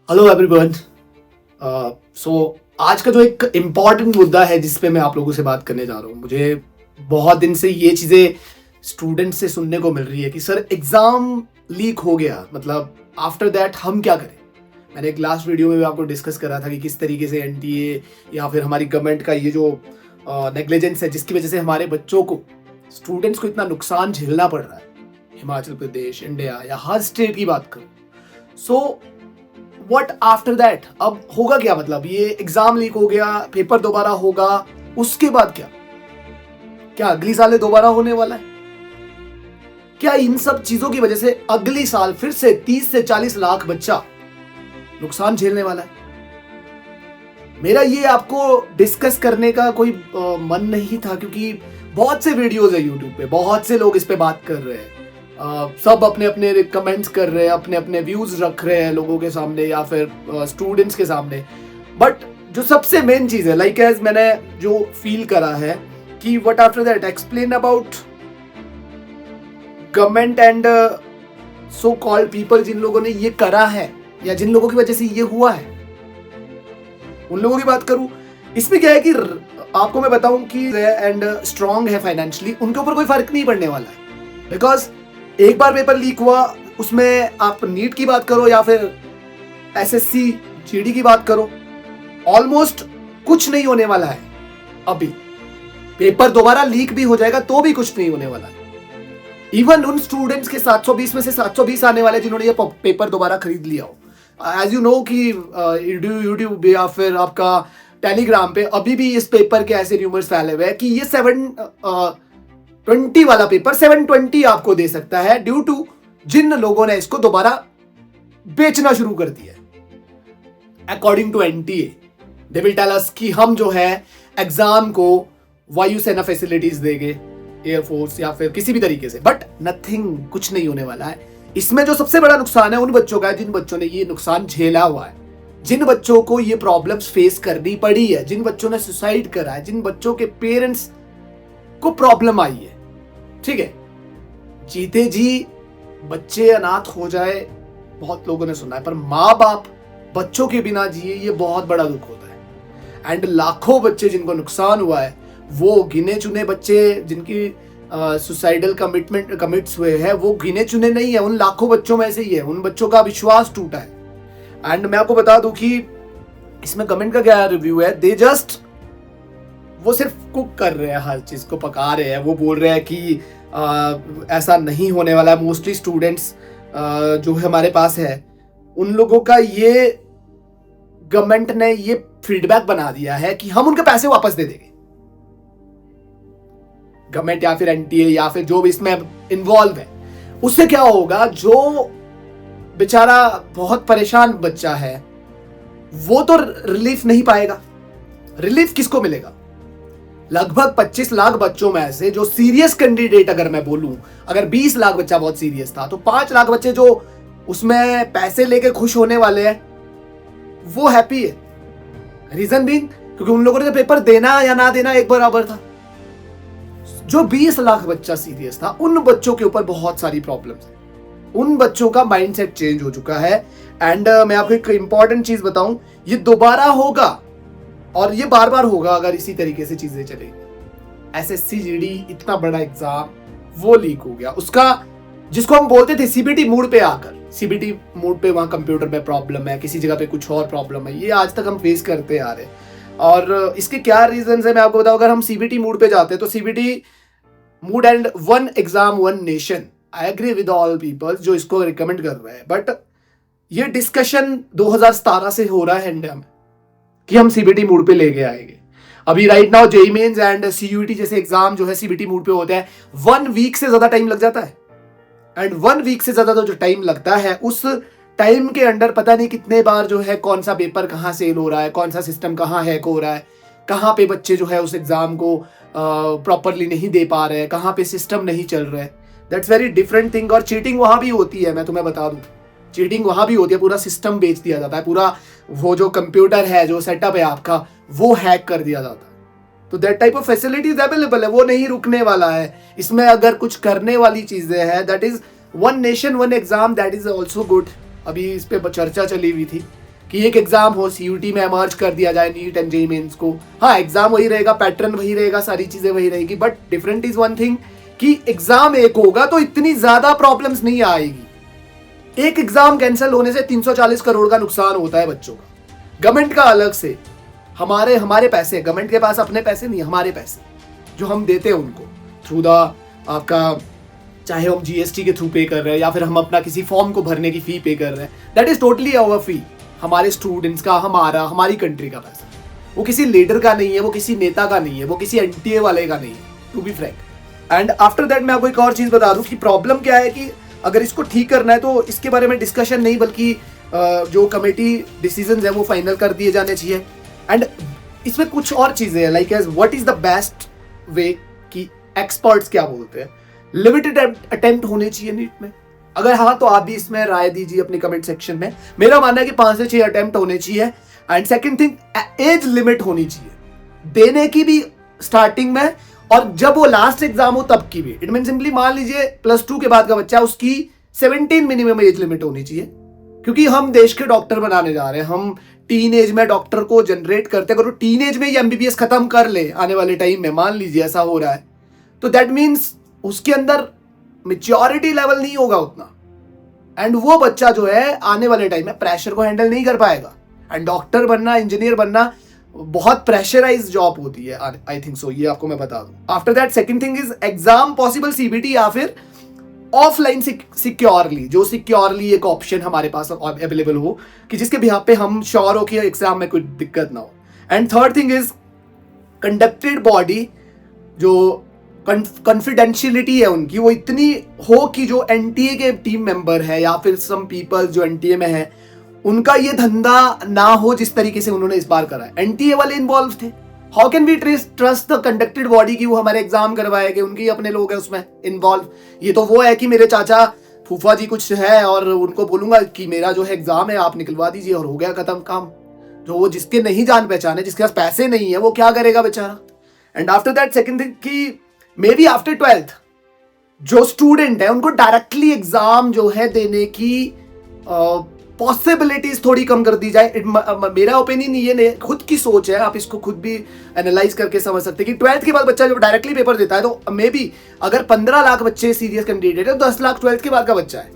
Hello everyone. सो आज का जो एक इम्पॉर्टेंट मुद्दा है जिस पे मैं आप लोगों से बात करने जा रहा हूँ, मुझे बहुत दिन से ये चीज़ें स्टूडेंट से सुनने को मिल रही है कि सर एग्ज़ाम लीक हो गया, मतलब आफ्टर दैट हम क्या करें। मैंने एक लास्ट वीडियो में भी आपको डिस्कस करा था कि किस तरीके से एनटीए या फिर हमारी गवर्नमेंट का ये जो नेग्लिजेंस है जिसकी वजह से हमारे बच्चों को, स्टूडेंट्स को इतना नुकसान झेलना पड़ रहा है। हिमाचल प्रदेश, इंडिया या हर स्टेट की बात करूँ। सो व्हाट आफ्टर दैट, अब होगा क्या, मतलब ये एग्जाम लीक हो गया, पेपर दोबारा होगा, उसके बाद क्या क्या अगली साल दोबारा होने वाला है? क्या इन सब चीजों की वजह से अगली साल फिर से 30 से 40 लाख बच्चा नुकसान झेलने वाला है? मेरा ये आपको डिस्कस करने का कोई मन नहीं था, क्योंकि बहुत से वीडियोस है यूट्यूब पे, बहुत से लोग इस पे बात कर रहे हैं, सब अपने अपने कमेंट्स कर रहे हैं, अपने अपने व्यूज रख रहे हैं लोगों के सामने या फिर स्टूडेंट्स के सामने। बट जो सबसे मेन चीज है, लाइक एज मैंने जो फील करा है कि what after that explain about government and so called people, जिन लोगों ने ये करा है या जिन लोगों की वजह से ये हुआ है, उन लोगों की बात करूं। इसमें क्या है कि आपको मैं बताऊं कि एंड स्ट्रांग है फाइनेंशियली, उनके ऊपर कोई फर्क नहीं पड़ने वाला है। बिकॉज एक बार पेपर लीक हुआ, उसमें आप नीट की बात करो या फिर एसएससी जीडी की बात करो, ऑलमोस्ट कुछ नहीं होने वाला है। अभी पेपर दोबारा लीक भी हो जाएगा तो भी कुछ नहीं होने वाला है। इवन उन स्टूडेंट्स के 720 में से 720 आने वाले जिन्होंने ये पेपर दोबारा खरीद लिया हो। एज यू नो कि यूट्यूब या फिर आपका टेलीग्राम पे अभी भी इस पेपर के ऐसे र्यूमर्स फैले हुए हैं कि ये 720 वाला पेपर 720 आपको दे सकता है, ड्यू टू जिन लोगों ने इसको दोबारा बेचना शुरू कर दिया। According to NTA they will tell us कि हम जो है एग्जाम को वायुसेना फैसिलिटीज देंगे, एयरफोर्स या फिर किसी भी तरीके से, बट नथिंग, कुछ नहीं होने वाला है। इसमें जो सबसे बड़ा नुकसान है उन बच्चों का है जिन बच्चों ने ये नुकसान झेला हुआ है, जिन बच्चों को ये प्रॉब्लम्स फेस करनी पड़ी है, जिन बच्चों ने सुसाइड करा है, जिन बच्चों के पेरेंट्स को प्रॉब्लम आई है। ठीक है, जीते जी बच्चे अनाथ हो जाए बहुत लोगों ने सुना है, पर माँ बाप बच्चों के बिना जिए ये बहुत बड़ा दुख होता है। एंड लाखों बच्चे जिनको नुकसान हुआ है, वो गिने चुने बच्चे जिनकी सुसाइडल कमिट्स हुए हैं, वो गिने चुने नहीं है, उन लाखों बच्चों में से ही है। उन बच्चों का विश्वास टूटा है। एंड मैं आपको बता दूं कि इसमें गवर्नमेंट का क्या रिव्यू है, दे जस्ट वो सिर्फ कुक कर रहे हैं, हर चीज को पका रहे हैं। वो बोल रहे हैं कि ऐसा नहीं होने वाला है। मोस्टली स्टूडेंट्स जो हमारे पास है, उन लोगों का ये गवर्नमेंट ने ये फीडबैक बना दिया है कि हम उनके पैसे वापस दे देंगे। गवर्नमेंट या फिर एनटीए या फिर जो भी इसमें इन्वॉल्व है, उससे क्या होगा, जो बेचारा बहुत परेशान बच्चा है वो तो रिलीफ नहीं पाएगा। रिलीफ किसको मिलेगा? लगभग 25 लाख बच्चों में से जो सीरियस कैंडिडेट, अगर मैं बोलूं, अगर 20 लाख बच्चा बहुत सीरियस था तो 5 लाख बच्चे जो उसमें पैसे लेके खुश होने वाले हैं वो हैप्पी है। रीजन बीइंग क्योंकि उन लोगों ने पेपर देना या ना देना एक बराबर था। जो 20 लाख बच्चा सीरियस था, उन बच्चों के ऊपर बहुत सारी प्रॉब्लम्स है। उन बच्चों का माइंडसेट चेंज हो चुका है। एंड मैं आपको एक इंपॉर्टेंट चीज बताऊं, ये दोबारा होगा और ये बार बार होगा अगर इसी तरीके से चीजें चलेंगी। एसएससी जीडी इतना बड़ा एग्जाम वो लीक हो गया, उसका जिसको हम बोलते थे सीबीटी मोड पे आकर, सीबीटी मोड पे वहां कंप्यूटर में प्रॉब्लम है, किसी जगह पे कुछ और प्रॉब्लम है, ये आज तक हम फेस करते आ रहे हैं। और इसके क्या रीजन है मैं आपको बताऊं। अगर हम सीबीटी मोड पे जाते हैं तो CBT mode and one exam one nation, I agree with all people जो इसको रिकमेंड कर रहे हैं, बट ये डिस्कशन 2017 से हो रहा है इंडिया में कि हम सीबीटी मोड पे लेके आएंगे। अभी right now JEE mains and CUET जैसे एग्जाम जो है सीबीटी मोड पे होते हैं, 1 वीक से ज्यादा टाइम लग जाता है। एंड 1 वीक से ज्यादा जो टाइम लगता है, उस टाइम के अंदर पता नहीं कितने बार जो है कौन सा पेपर कहाँ सेल हो रहा है, कौन सा सिस्टम कहाँ हैक हो रहा है, कहाँ पे बच्चे जो है उस एग्जाम को प्रॉपरली नहीं दे पा रहे हैं, कहाँ पे सिस्टम नहीं चल रहा है। That's very different thing. और चीटिंग वहां भी होती है, मैं तुम्हें बता दूं, चीटिंग वहां भी होती है। पूरा सिस्टम बेच दिया जाता है, पूरा वो जो कंप्यूटर है, जो सेटअप है आपका, वो हैक कर दिया जाता है। तो that type of facilities available है, वो नहीं रुकने वाला है। इसमें अगर कुछ करने वाली चीजें हैं, that is one nation one exam, that is also good. अभी इस पे चर्चा चली हुई थी कि एक एग्जाम हो, सीयूटी में मर्ज कर दिया जाए नीट एंड जेईई मेंस को। हाँ, एग्जाम वही रहेगा, पैटर्न वही रहेगा, सारी चीजें वही रहेगी, but different is one thing कि एग्जाम एक होगा तो इतनी ज्यादा प्रॉब्लम्स नहीं आएगी। एक एग्जाम कैंसिल होने से 340 करोड़ का नुकसान होता है बच्चों का। गवर्नमेंट का अलग से, हमारे पैसे, गवर्नमेंट के पास अपने पैसे नहीं, हमारे पैसे जो हम देते हैं उनको थ्रू द आपका, चाहे हम जीएसटी के थ्रू पे कर रहे हैं या फिर हम अपना किसी फॉर्म को भरने की फी पे कर रहे हैं, दैट इज टोटली आवर फी, हमारे स्टूडेंट्स का, हमारी कंट्री का पैसा। वो किसी लीडर का नहीं है, वो किसी नेता का नहीं है, वो किसी एनटीए वाले का नहीं है, to be frank. And after that मैं आपको एक और चीज बता दूं कि प्रॉब्लम क्या है कि अगर इसको ठीक करना है तो इसके बारे में डिस्कशन नहीं, बल्कि जो कमेटी डिसीजंस है वो फाइनल कर दिए जाने चाहिए। एंड इसमें कुछ और चीजें हैं, like as what is the best way, कि एक्सपर्ट्स क्या बोलते हैं। लिमिटेड अटेम्प्ट होने चाहिए नीट में, अगर हाँ तो आप भी इसमें राय दीजिए अपनी कमेंट सेक्शन में। मेरा मानना है कि 5 से 6 अटेम्प्ट होने चाहिए। And second thing, age limit होनी चाहिए देने की भी स्टार्टिंग में, और जब वो लास्ट एग्जाम हो तब की भी। इट मीन सिंपली मान लीजिए +2 के बाद का बच्चा, उसकी 17 मिनिमम एज लिमिट होनी चाहिए, क्योंकि हम देश के डॉक्टर बनाने जा रहे हैं। हम टीन एज में डॉक्टर को जनरेट करते हैं। अगर वो टीन एज में ही एमबीबीएस खत्म कर ले आने वाले टाइम में, मान लीजिए ऐसा हो रहा है, तो दैट मीन्स उसके अंदर मेच्योरिटी लेवल नहीं होगा उतना, एंड वो बच्चा जो है आने वाले टाइम में प्रेशर को हैंडल नहीं कर पाएगा। एंड डॉक्टर बनना, इंजीनियर बनना बहुत प्रेशराइज जॉब होती है, आई थिंक सो, ये आपको मैं बता दूं। After that second thing is exam possible CBT या फिर ऑफलाइन सिक्योरली, जो सिक्योरली एक ऑप्शन हमारे पास अवेलेबल हो कि जिसके बिहाफ पे हम श्योर हो कि एग्जाम में कोई दिक्कत ना हो। And third thing is conducted body, जो कॉन्फिडेंशियलिटी है उनकी, वो इतनी हो कि जो एनटीए के टीम मेंबर है या फिर सम पीपल जो एनटीए में है, उनका ये धंधा ना हो जिस तरीके से उन्होंने इस बार करा है। एनटीए वाले इन्वॉल्व थे, how can we trust the conducted body की वो हमारे एग्जाम करवाएंगे, उनके अपने लोग हैं उसमें इन्वॉल्व। ये तो वो है कि मेरे चाचा फूफा जी कुछ है और उनको बोलूंगा कि मेरा जो है एग्जाम है आप निकलवा दीजिए और हो गया खत्म काम। जो वो जिसके नहीं जान पहचान है, जिसके पास पैसे नहीं है, वो क्या करेगा बेचारा। And after that second thing कि मे बी आफ्टर 12th जो स्टूडेंट है उनको डायरेक्टली एग्जाम जो है देने की पॉसिबिलिटीज थोड़ी कम कर दी जाए। मेरा ओपिनियन ये खुद की सोच है, आप इसको खुद भी एनालाइज करके समझ सकते हैं कि 12th के बाद बच्चा जब डायरेक्टली पेपर देता है तो मे बी अगर 15 लाख बच्चे सीरियस कैंडिडेट है तो 10 लाख 12th के बाद का बच्चा है।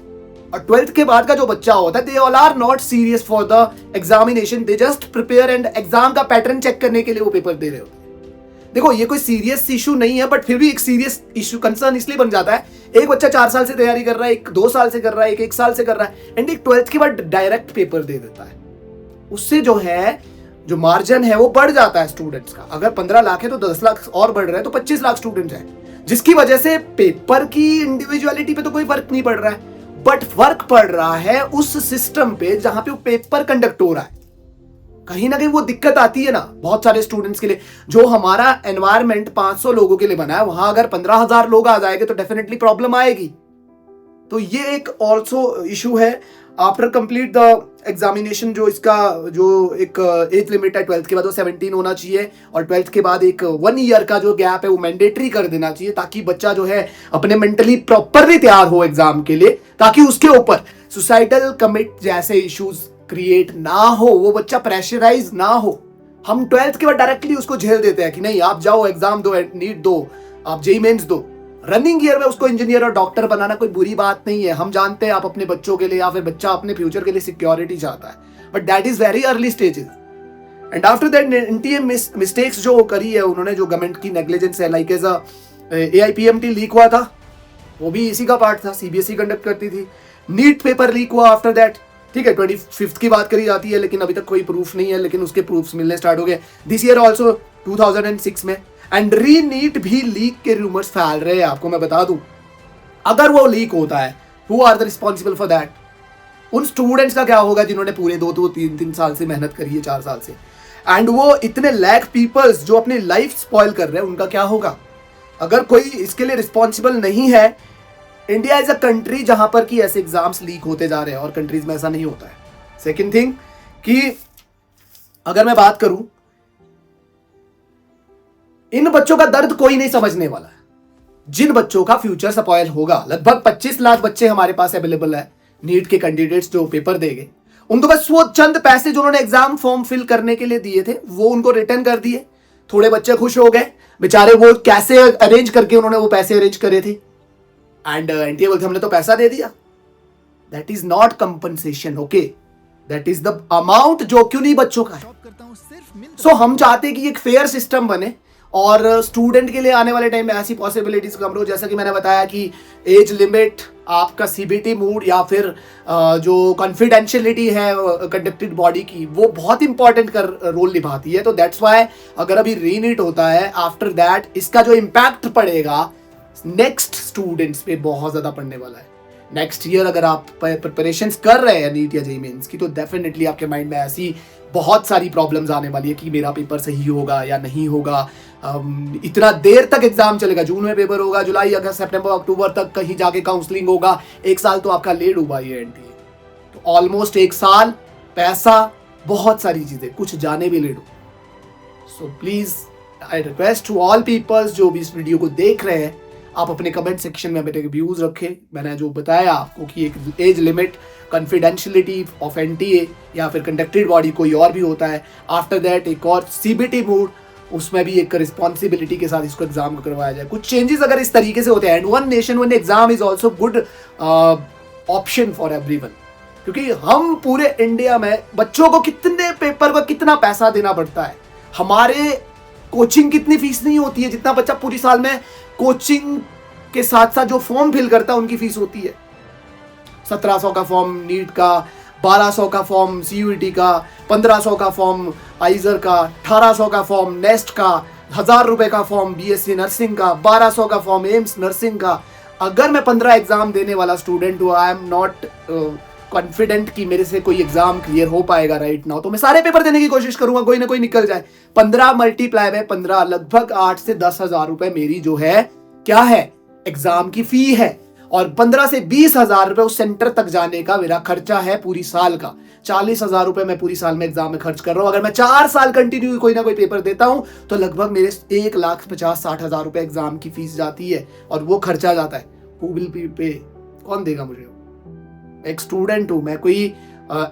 और 12th के बाद का जो बच्चा होता है, they all are not serious for the examination, they just prepare and exam का पैटर्न चेक करने के लिए वो पेपर दे रहे होते हैं। देखो ये कोई सीरियस इशू नहीं है, बट फिर भी एक सीरियस इशू, कंसर्न इसलिए बन जाता है, एक बच्चा 4 साल से तैयारी कर रहा है, एक 2 साल से कर रहा है, एक 1 साल से कर रहा है, एंड एक 12th के बाद डायरेक्ट पेपर दे देता है। उससे जो है जो मार्जिन है वो बढ़ जाता है स्टूडेंट्स का। अगर 15 लाख है तो 10 लाख और बढ़ रहा है, तो 25 लाख स्टूडेंट्स हैं, जिसकी वजह से पेपर की इंडिविजुअलिटी पे तो कोई फर्क नहीं पड़ रहा है, बट फर्क पड़ रहा है उस सिस्टम पे जहां पे वो पेपर कंडक्ट हो रहा है। कहीं ना कहीं वो दिक्कत आती है ना बहुत सारे स्टूडेंट्स के लिए। जो हमारा एनवायरनमेंट 500 लोगों के लिए बना है, वहां अगर 15,000 लोग आ जाएंगे तो डेफिनेटली प्रॉब्लम आएगी। तो ये एक ऑल्सो इशू है। आफ्टर कंप्लीट द एग्जामिनेशन, जो इसका जो एक एज लिमिट है 12th के बाद वो 17 होना चाहिए, और 12th के बाद एक 1 ईयर का जो गैप है वो मैंडेटरी कर देना चाहिए, ताकि बच्चा जो है अपने मेंटली प्रॉपरली तैयार हो एग्जाम के लिए, ताकि उसके ऊपर सुसाइडल कमिट जैसे इश्यूज क्रिएट ना हो, वो बच्चा प्रेशराइज ना हो। हम 12th के बाद डायरेक्टली उसको झेल देते हैं कि नहीं आप जाओ एग्जाम दो, नीट दो, आप जेईई मेंस दो। रनिंग ईयर में उसको इंजीनियर और डॉक्टर बनाना कोई बुरी बात नहीं है। हम जानते हैं आप अपने बच्चों के लिए या फिर बच्चा अपने फ्यूचर के लिए सिक्योरिटी चाहता है, but that is very early stages. And after that NTA mistakes जो करी है उन्होंने, जो गवर्नमेंट की नेग्लिजेंस है, लाइक एज AIPMT लीक हुआ था, वो भी इसी का पार्ट था, CBSE कंडक्ट करती थी। नीट पेपर लीक हुआ आफ्टर दैट, ठीक है 25th की बात करी जाती है, लेकिन अभी तक कोई प्रूफ नहीं है, लेकिन उसके प्रूफ्स मिलने स्टार्ट हो गए दिस ईयर ऑल्सो 2006 में। एंड री नीट भी लीक के रूमर्स फैल रहे हैं। आपको मैं बता दूं, अगर वो लीक होता है, who are the responsible for that? उन स्टूडेंट्स का क्या होगा जिन्होंने पूरे 2-3 साल से मेहनत करी है, 4 साल से, एंड वो इतने लैक पीपल्स जो अपनी लाइफ स्पॉइल कर रहे हैं, उनका क्या होगा? अगर कोई इसके लिए रिस्पॉन्सिबल नहीं है, इंडिया इज अ कंट्री जहां पर कि ऐसे एग्जाम्स लीक होते जा रहे हैं और कंट्रीज में ऐसा नहीं होता है। सेकंड थिंग कि अगर मैं बात करूं, इन बच्चों का दर्द कोई नहीं समझने वाला है, जिन बच्चों का फ्यूचर स्पॉइल होगा। लगभग 25 लाख बच्चे हमारे पास अवेलेबल है, नीट के कैंडिडेट्स जो पेपर देंगे, उनको बस वो चंद पैसे जो उन्होंने एग्जाम फॉर्म फिल करने के लिए दिए थे वो उनको रिटर्न कर दिए। थोड़े बच्चे खुश हो गए बेचारे, वो कैसे अरेंज करके उन्होंने वो पैसे अरेंज करे थे, एंड एनटीए बोलते हमने तो पैसा दे दिया। That is not compensation, okay, that is the amount जो क्यों नहीं बच्चों का है। सो हम चाहते हैं कि एक फेयर सिस्टम बने और स्टूडेंट के लिए आने वाले टाइम में ऐसी पॉसिबिलिटीज कम हो। जैसा कि मैंने बताया कि एज लिमिट, आपका सीबीटी मूड या फिर जो कॉन्फिडेंशियलिटी है कंडक्टेड बॉडी की, वो बहुत इंपॉर्टेंट कर रोल निभाती है। तो दैट्स वाई अगर अभी रीनीट होता है, आफ्टर दैट इसका जो इम्पैक्ट पड़ेगा नेक्स्ट स्टूडेंट्स पे बहुत ज्यादा पड़ने वाला है। नेक्स्ट ईयर अगर आप प्रिपरेशंस कर रहे हैं नीट या जेईई मेंस की, तो डेफिनेटली आपके माइंड में ऐसी बहुत सारी प्रॉब्लम्स आने वाली है कि मेरा पेपर सही होगा या नहीं होगा, इतना देर तक एग्जाम चलेगा, जून में पेपर होगा, जुलाई अगस्त सितंबर अक्टूबर तक कहीं जाके काउंसलिंग होगा, एक साल तो आपका लेट हुआ ये एनटीए, तो ऑलमोस्ट एक साल, पैसा, बहुत सारी चीजें, कुछ जाने भी लेट हो। So please I request to all peoples जो भी इस वीडियो को देख रहे हैं, आप अपने कमेंट सेक्शन में मेरे व्यूज रखें। मैंने जो बताया आपको कि एक age limit, confidentiality of NTA या फिर कंडक्टेड बॉडी कोई और भी होता है, आफ्टर दैट एक और सीबीटी मूड, उसमें भी एक रिस्पॉन्सिबिलिटी के साथ इसको एग्जाम करवाया जाए। कुछ चेंजेस अगर इस तरीके से होते हैं, and one nation one exam is also good option for everyone, क्योंकि हम पूरे इंडिया में बच्चों को कितने पेपर का कितना पैसा देना पड़ता है। हमारे कोचिंग कितनी फीस नहीं होती है जितना बच्चा पूरी साल में कोचिंग के साथ साथ जो फॉर्म फिल करता है उनकी फीस होती है। 1700 का फॉर्म नीट का, 1200 का फॉर्म सीयूईटी का, 1500 का फॉर्म आइजर का, 1800 का फॉर्म नेस्ट का, 1000 रुपए का फॉर्म बीएससी नर्सिंग का, 1200 का फॉर्म एम्स नर्सिंग का। अगर मैं 15 एग्जाम देने वाला स्टूडेंट हूँ, आई एम नॉट कॉन्फिडेंट कि मेरे से कोई एग्जाम क्लियर हो पाएगा राइट नाउ, तो मैं सारे पेपर देने की कोशिश करूंगा, कोई ना कोई निकल जाए। 15 मल्टीप्लाई बाय 15 लगभग 8 से 10,000 रुपए मेरी जो है क्या है एग्जाम की फी है, और 15 से 20,000 रुपए उस सेंटर तक जाने का मेरा खर्चा है पूरी साल का। 40,000 रुपए मैं पूरी साल में एग्जाम में खर्च कर रहा हूं। अगर मैं 4 साल कंटिन्यू कोई ना कोई पेपर देता हूं तो लगभग मेरे 1,50,60,000 रुपए एग्जाम की फीस जाती है, और वो खर्चा जाता है। हु विल पे, कौन देगा मुझे? एक स्टूडेंट हूं मैं, कोई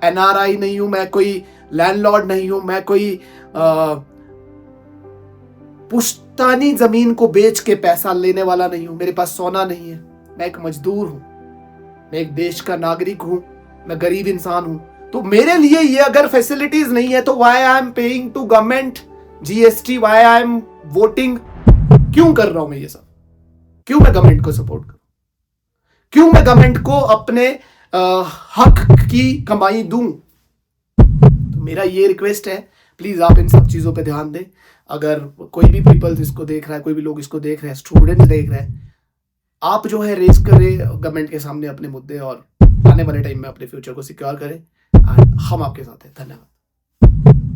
एनआरआई नहीं हूं, मैं कोई लैंडलॉर्ड नहीं हूं, मैं कोई पुश्तानी जमीन को बेच के पैसा लेने वाला नहीं हूं, मेरे पास सोना नहीं है, मैं एक मजदूर हूं, मैं एक देश का नागरिक हूं, मैं गरीब इंसान हूं। तो मेरे लिए ये अगर फैसिलिटीज नहीं है तो why I am paying to government GST, why I am voting, क्यों कर रहा हूं मैं ये सब? क्यों मैं गवर्नमेंट को सपोर्ट करूं? क्यों मैं गवर्नमेंट को अपने हक की कमाई दूं? तो मेरा ये रिक्वेस्ट है, प्लीज आप इन सब चीजों पे ध्यान दें। अगर कोई भी पीपल्स इसको देख रहा है, कोई भी लोग इसको देख रहे हैं, स्टूडेंट्स देख रहे हैं, आप जो है रेज करें गवर्नमेंट के सामने अपने मुद्दे, और आने वाले टाइम में अपने फ्यूचर को सिक्योर करें। हम आपके साथ हैं। धन्यवाद।